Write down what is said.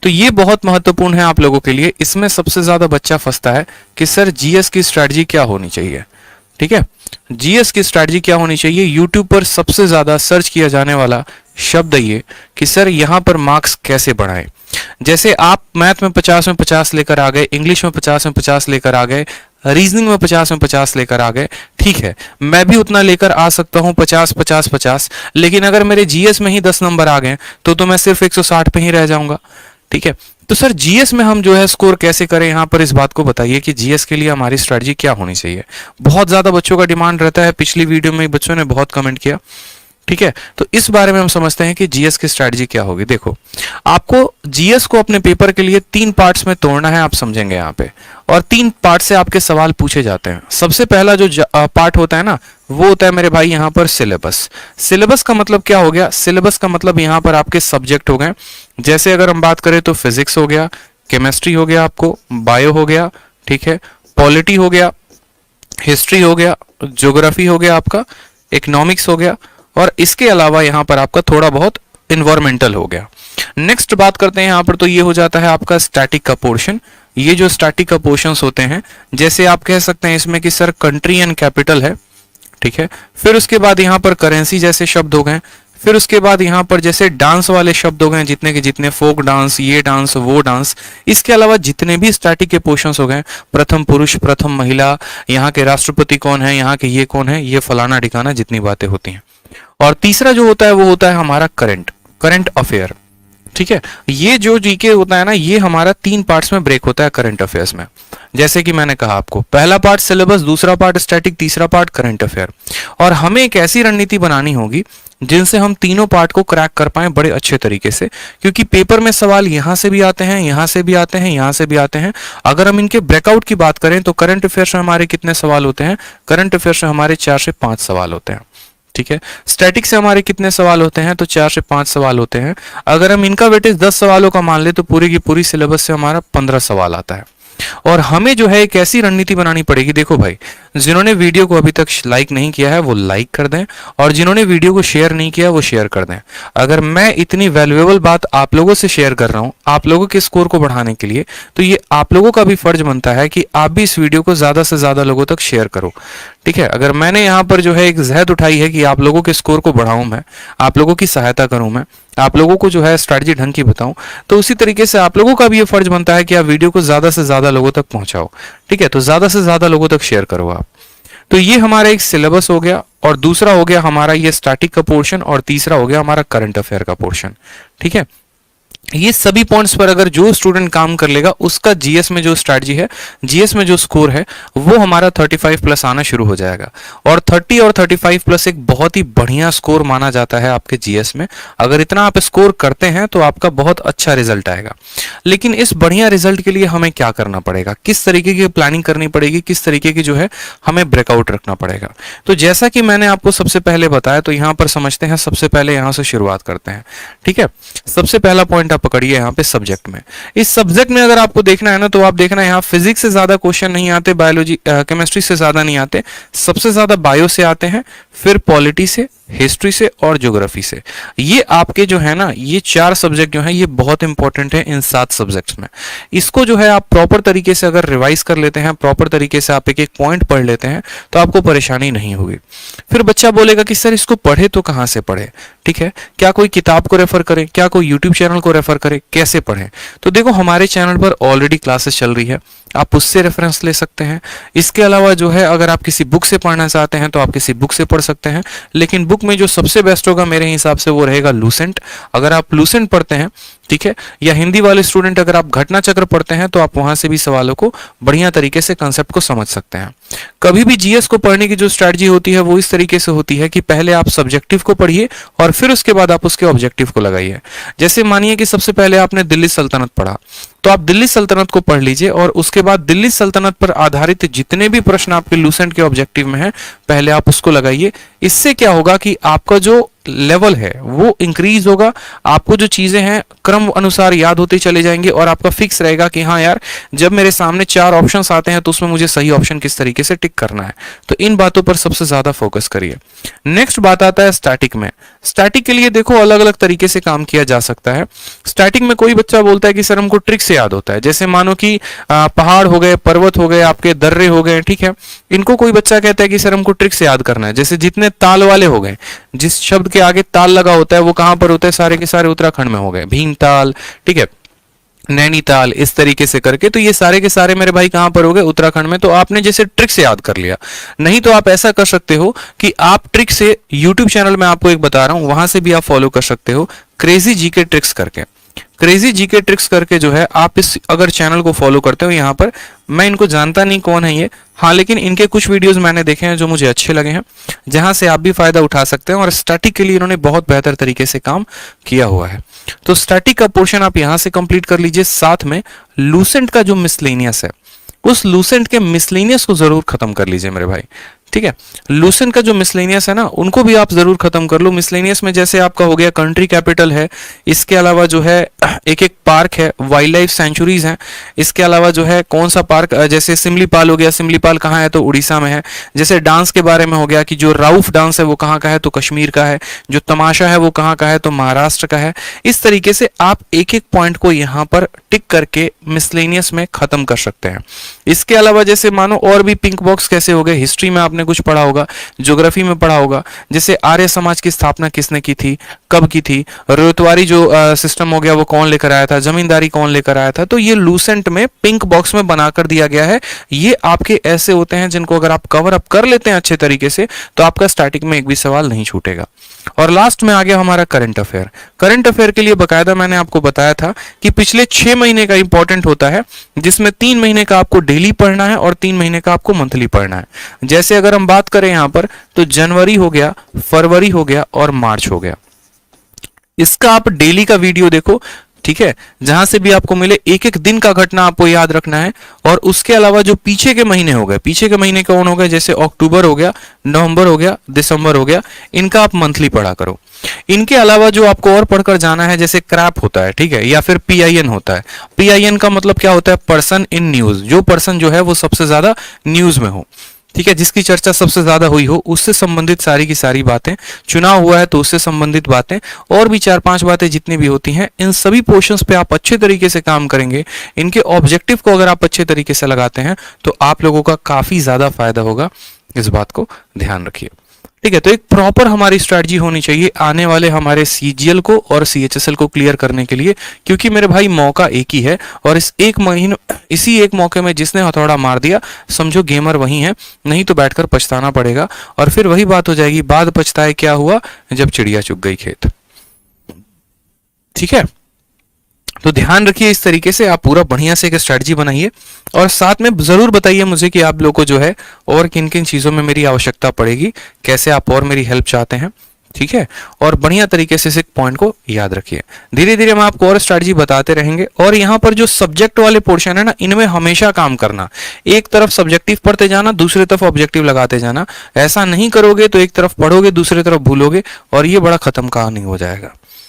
तो ये बहुत महत्वपूर्ण है आप लोगों के लिए। इसमें सबसे ज्यादा बच्चा फंसता है कि सर जीएस की स्ट्रेटजी क्या होनी चाहिए। ठीक है, जीएस की स्ट्रेटजी क्या होनी चाहिए। यूट्यूब पर सबसे ज्यादा सर्च किया जाने वाला शब्द ये कि सर यहां पर मार्क्स कैसे बढ़ाएं। जैसे आप मैथ में 50 में 50 लेकर आ गए, इंग्लिश में 50 में 50 लेकर आ गए, रीजनिंग में 50 में 50 लेकर आ गए, ठीक है, मैं भी उतना लेकर आ सकता हूं 50 50 50, लेकिन अगर मेरे जीएस में ही 10 नंबर आ गए तो मैं सिर्फ 160 पे ही रह जाऊंगा। ठीक है, तो सर जीएस में हम जो है स्कोर कैसे करें, यहां पर इस बात को बताइए कि जीएस के लिए हमारी स्ट्रेटजी क्या होनी चाहिए। बहुत ज्यादा बच्चों का डिमांड रहता है, पिछली वीडियो में बच्चों ने बहुत कमेंट किया। ठीक है, तो इस बारे में हम समझते हैं कि जीएस की स्ट्रेटजी क्या होगी। देखो, आपको जीएस को अपने पेपर के लिए 3 पार्ट्स में तोड़ना है, आप समझेंगे यहाँ पे, और 3 पार्ट से आपके सवाल पूछे जाते हैं। सबसे पहला जो पार्ट होता है ना, वो होता है मेरे भाई यहाँ पर सिलेबस। सिलेबस का मतलब क्या हो गया, सिलेबस का मतलब यहाँ पर आपके सब्जेक्ट हो गए। जैसे अगर हम बात करें तो फिजिक्स हो गया, केमिस्ट्री हो गया, आपको बायो हो गया, ठीक है, पॉलिटी हो गया, हिस्ट्री हो गया, ज्योग्राफी हो गया, आपका इकोनॉमिक्स हो गया, और इसके अलावा यहां पर आपका थोड़ा बहुत इन्वायरमेंटल हो गया। नेक्स्ट बात करते हैं यहां पर, तो ये हो जाता है आपका स्टैटिक का पोर्शन। ये जो स्टैटिक का पोर्शंस होते हैं, जैसे आप कह सकते हैं इसमें कि सर कंट्री एंड कैपिटल है, ठीक है, फिर उसके बाद यहां पर करेंसी जैसे शब्द हो गए, फिर उसके बाद यहां पर जैसे डांस वाले शब्द हो गए, जितने के जितने, फोक डांस, ये डांस, वो डांस। इसके अलावा जितने भी स्टैटिक के पोर्शंस हो गए, प्रथम पुरुष, प्रथम महिला, यहाँ के राष्ट्रपति कौन है, यहाँ के ये कौन है, ये फलाना ठिकाना, जितनी बातें होती हैं। और तीसरा जो होता है वो होता है हमारा करंट अफेयर। ठीक है, ये जो जीके होता है ना, ये हमारा 3 पार्ट्स में ब्रेक होता है करंट अफेयर्स में। जैसे कि मैंने कहा आपको, पहला पार्ट सिलेबस, दूसरा पार्ट स्टैटिक, तीसरा पार्ट करंट अफेयर। और हमें एक ऐसी रणनीति बनानी होगी जिनसे हम तीनों पार्ट को क्रैक कर पाए बड़े अच्छे तरीके से, क्योंकि पेपर में सवाल यहां से भी आते हैं, यहां से भी आते हैं, यहां से भी आते हैं। अगर हम इनके ब्रेकआउट की बात करें तो करंट अफेयर्स में हमारे कितने सवाल होते हैं, करंट अफेयर्स में हमारे 4 से 5 सवाल होते हैं। ठीक है, स्टैटिक से हमारे कितने सवाल होते हैं, तो 4 से 5 सवाल होते हैं। अगर हम इनका वेटेज 10 सवालों का मान ले तो पूरी की पूरी सिलेबस से हमारा 15 सवाल आता है। और हमें जो है एक ऐसी रणनीति बनानी पड़ेगी। देखो भाई, जिन्होंने वीडियो को अभी तक लाइक नहीं किया है वो लाइक कर दें, और जिन्होंने वीडियो को शेयर नहीं किया वो शेयर कर दें। अगर मैं इतनी वैल्यूएबल बात आप लोगों से शेयर कर रहा हूं आप लोगों के स्कोर को बढ़ाने के लिए, तो ये आप लोगों का भी फर्ज बनता है कि आप भी इस वीडियो को ज्यादा से ज्यादा लोगों तक शेयर करो। ठीक है, अगर मैंने यहाँ पर जो है एक जहद उठाई है कि आप लोगों के स्कोर को बढ़ाऊं, मैं आप लोगों की सहायता करूं, मैं आप लोगों को जो है स्ट्रैटेजी ढंग की बताऊं, तो उसी तरीके से आप लोगों का भी ये फर्ज बनता है कि आप वीडियो को ज्यादा से ज्यादा लोगों तक पहुंचाओ। ठीक है, तो ज्यादा से ज्यादा लोगों तक शेयर करो आप। तो ये हमारा एक सिलेबस हो गया, और दूसरा हो गया हमारा ये स्टैटिक का पोर्शन, और तीसरा हो गया हमारा करंट अफेयर का पोर्शन। ठीक है, ये सभी पॉइंट्स पर अगर जो स्टूडेंट काम कर लेगा उसका जीएस में जो स्ट्रैटेजी है, जीएस में जो स्कोर है, वो हमारा 35 प्लस आना शुरू हो जाएगा। और 30 और 35 प्लस एक बहुत ही बढ़िया स्कोर माना जाता है आपके जीएस में। अगर इतना आप स्कोर करते हैं तो आपका बहुत अच्छा रिजल्ट आएगा। लेकिन इस बढ़िया रिजल्ट के लिए हमें क्या करना पड़ेगा, किस तरीके की प्लानिंग करनी पड़ेगी, किस तरीके की जो है हमें ब्रेकआउट रखना पड़ेगा। तो जैसा कि मैंने आपको सबसे पहले बताया, तो यहां पर समझते हैं, सबसे पहले यहां से शुरुआत करते हैं। ठीक है, सबसे पहला पॉइंट आप पकड़िए यहाँ पे सब्जेक्ट में। इस सब्जेक्ट में अगर आपको देखना है ना, तो आप देखना यहाँ फिजिक्स से ज्यादा क्वेश्चन नहीं आते, बायोलॉजी केमिस्ट्री से ज्यादा नहीं आते, सबसे ज्यादा बायो से आते हैं, फिर पॉलिटी से, हिस्ट्री से और ज्योग्राफी से। ये आपके जो है ना, ये 4 सब्जेक्ट जो है ये बहुत इंपॉर्टेंट है इन 7 सब्जेक्ट्स में। इसको जो है आप प्रॉपर तरीके से अगर रिवाइज कर लेते हैं, प्रॉपर तरीके से आप एक एक पॉइंट पढ़ लेते हैं, तो आपको परेशानी नहीं होगी। फिर बच्चा बोलेगा कि सर इसको पढ़े तो कहाँ से पढ़े। ठीक है, क्या कोई किताब को रेफर करें, क्या कोई यूट्यूब चैनल को रेफर करें, कैसे पढ़ें। तो देखो, हमारे चैनल पर ऑलरेडी क्लासेस चल रही है, आप उससे रेफरेंस ले सकते हैं। इसके अलावा जो है अगर आप किसी बुक से पढ़ना चाहते हैं तो आप किसी बुक से पढ़ सकते हैं, लेकिन बुक में जो सबसे बेस्ट होगा मेरे हिसाब से वो रहेगा लूसेंट। अगर आप लूसेंट पढ़ते हैं, ठीक है, या हिंदी वाले स्टूडेंट अगर आप घटना चक्र पढ़ते हैं, तो आप वहां से भी सवालों को बढ़िया तरीके से कंसेप्ट को समझ सकते हैं। कभी भी जीएस को पढ़ने की जो स्ट्रैटेजी होती है वो इस तरीके से होती है कि पहले आप सब्जेक्टिव को पढ़िए और फिर उसके बाद आप उसके ऑब्जेक्टिव को लगाइए। जैसे मानिए कि सबसे पहले आपने दिल्ली सल्तनत पढ़ा, तो आप दिल्ली सल्तनत को पढ़ लीजिए, और उसके बाद दिल्ली सल्तनत पर आधारित जितने भी प्रश्न आपके लूसेंट के ऑब्जेक्टिव में हैं, पहले आप उसको लगाइए। इससे क्या होगा कि आपका जो लेवल है वो इंक्रीज होगा, आपको जो चीजें हैं क्रम अनुसार याद होते चले जाएंगे, और आपका फिक्स रहेगा कि हाँ यार, जब मेरे सामने 4 ऑप्शंस आते हैं तो उसमें मुझे सही ऑप्शन किस तरीके से टिक करना है। तो इन बातों पर सबसे ज्यादा फोकस करिए। नेक्स्ट बात आता है स्टैटिक में। स्टैटिक के लिए देखो अलग अलग तरीके से काम किया जा सकता है। स्टैटिक में कोई बच्चा बोलता है कि सर हमको ट्रिक से याद होता है, जैसे मानो कि पहाड़ हो गए, पर्वत हो गए, आपके दर्रे हो गए, ठीक है, इनको कोई बच्चा कहता है कि सर हमको ट्रिक से याद करना है। जैसे जितने ताल वाले हो गए, जिस शब्द के आगे ताल लगा होता है वो कहां पर होता है, सारे के सारे उत्तराखंड में हो गए, भीमताल, ठीक है, नैनीताल, इस तरीके से करके, तो ये सारे के सारे मेरे भाई कहां पर हो गए, उत्तराखंड में। तो आपने जैसे ट्रिक से याद कर लिया। नहीं तो आप ऐसा कर सकते हो कि आप ट्रिक से, यूट्यूब चैनल में आपको एक बता रहा हूं, वहां से भी आप फॉलो कर सकते हो, क्रेजी जीके ट्रिक्स करके। क्रेजी जीके ट्रिक्स करके जो है, आप इस अगर चैनल को फॉलो करते हो, यहाँ पर मैं इनको जानता नहीं कौन है ये, हाँ, लेकिन इनके कुछ वीडियोस मैंने देखे हैं जो मुझे अच्छे लगे हैं, जहां से आप भी फायदा उठा सकते हैं। और स्टैटिक के लिए इन्होंने बहुत बेहतर तरीके से काम किया हुआ है। तो स्टैटिक का पोर्शन आप यहां से कंप्लीट कर लीजिए। साथ में लूसेंट का जो मिसलेनियस है, उस लूसेंट के मिसलेनियस को जरूर खत्म कर लीजिए मेरे भाई, ठीक है। लूसेंट का जो मिसलेनियस है ना, उनको भी आप जरूर खत्म कर लो। मिसलेनियस में जैसे आपका हो गया कंट्री कैपिटल है, इसके अलावा जो है एक एक पार्क है, वाइल्ड लाइफ सेंचुरीज हैं, इसके अलावा जो है कौन सा पार्क, जैसे सिमलीपाल हो गया, सिमलीपाल कहाँ है तो उड़ीसा में है। जैसे डांस के बारे में हो गया कि जो राउफ डांस है वो कहाँ का है तो कश्मीर का है, जो तमाशा है वो कहाँ का है तो महाराष्ट्र का है। इस तरीके से आप एक एक पॉइंट को यहाँ पर टिक करके मिसलेनियस में खत्म कर सकते हैं। इसके अलावा जैसे मानो और भी पिंक बॉक्स कैसे हो गए, हिस्ट्री में आपने कुछ पढ़ा होगा, ज्योग्राफी में पढ़ा होगा, जैसे आर्य समाज की स्थापना किसने की थी, कब की थी, रोयतवारी जो सिस्टम हो गया वो कौन लेकर आया था, जमींदारी कौन लेकर आया था, तो ये लूसेंट में पिंक बॉक्स में बनाकर दिया गया है। ये आपके ऐसे होते हैं जिनको अगर आप कवर अप कर लेते हैं अच्छे तरीके से, तो आपका स्टैटिक में एक भी सवाल नहीं छूटेगा। और लास्ट में आ गया हमारा करंट अफेयर। करंट अफेयर के लिए बकायदा मैंने आपको बताया था कि पिछले 6 महीने का इंपॉर्टेंट होता है, जिसमें 3 महीने का आपको डेली पढ़ना है और 3 महीने का आपको मंथली पढ़ना है। जैसे अगर हम बात करें यहां पर, तो जनवरी हो गया, फरवरी हो गया और मार्च हो गया। इसका आप डेली का वीडियो देखो, ठीक है, जहां से भी आपको मिले एक एक दिन का घटना आपको याद रखना है। और उसके अलावा जो पीछे के महीने हो गए, पीछे के महीने कौन हो गए, जैसे अक्टूबर हो गया, नवंबर हो गया, दिसंबर हो गया, इनका आप मंथली पढ़ा करो। इनके अलावा जो आपको और पढ़कर जाना है, जैसे क्रैप होता है, ठीक है, या फिर पीआईएन होता है। पीआईएन का मतलब क्या होता है, पर्सन इन न्यूज, जो पर्सन जो है वो सबसे ज्यादा न्यूज में हो, ठीक है, जिसकी चर्चा सबसे ज्यादा हुई हो, उससे संबंधित सारी की सारी बातें, चुनाव हुआ है तो उससे संबंधित बातें, और भी 4-5 बातें जितनी भी होती हैं, इन सभी पोर्शंस पे आप अच्छे तरीके से काम करेंगे। इनके ऑब्जेक्टिव को अगर आप अच्छे तरीके से लगाते हैं तो आप लोगों का काफी ज्यादा फायदा होगा। इस बात को ध्यान रखिए, ठीक है। तो एक प्रॉपर हमारी स्ट्रैटेजी होनी चाहिए आने वाले हमारे सीजीएल को और सीएचएसएल को क्लियर करने के लिए, क्योंकि मेरे भाई मौका एक ही है, और इसी एक मौके में जिसने हथौड़ा मार दिया, समझो गेमर वही है, नहीं तो बैठकर पछताना पड़ेगा। और फिर वही बात हो जाएगी, बाद पछताए क्या हुआ जब चिड़िया चुग गई खेत, ठीक है। तो ध्यान रखिए, इस तरीके से आप पूरा बढ़िया से एक स्ट्रेटजी बनाइए, और साथ में जरूर बताइए मुझे कि आप लोगों को जो है और किन किन चीजों में मेरी आवश्यकता पड़ेगी, कैसे आप और मेरी हेल्प चाहते हैं, ठीक है। और बढ़िया तरीके से इस पॉइंट को याद रखिए। धीरे धीरे हम आपको और स्ट्रेटजी बताते रहेंगे। और यहाँ पर जो सब्जेक्ट वाले पोर्शन है ना, इनमें हमेशा काम करना, एक तरफ सब्जेक्टिव पढ़ते जाना, दूसरी तरफ ऑब्जेक्टिव लगाते जाना। ऐसा नहीं करोगे तो एक तरफ पढ़ोगे, दूसरी तरफ भूलोगे, और ये बड़ा खत्म कहानी हो जाएगा।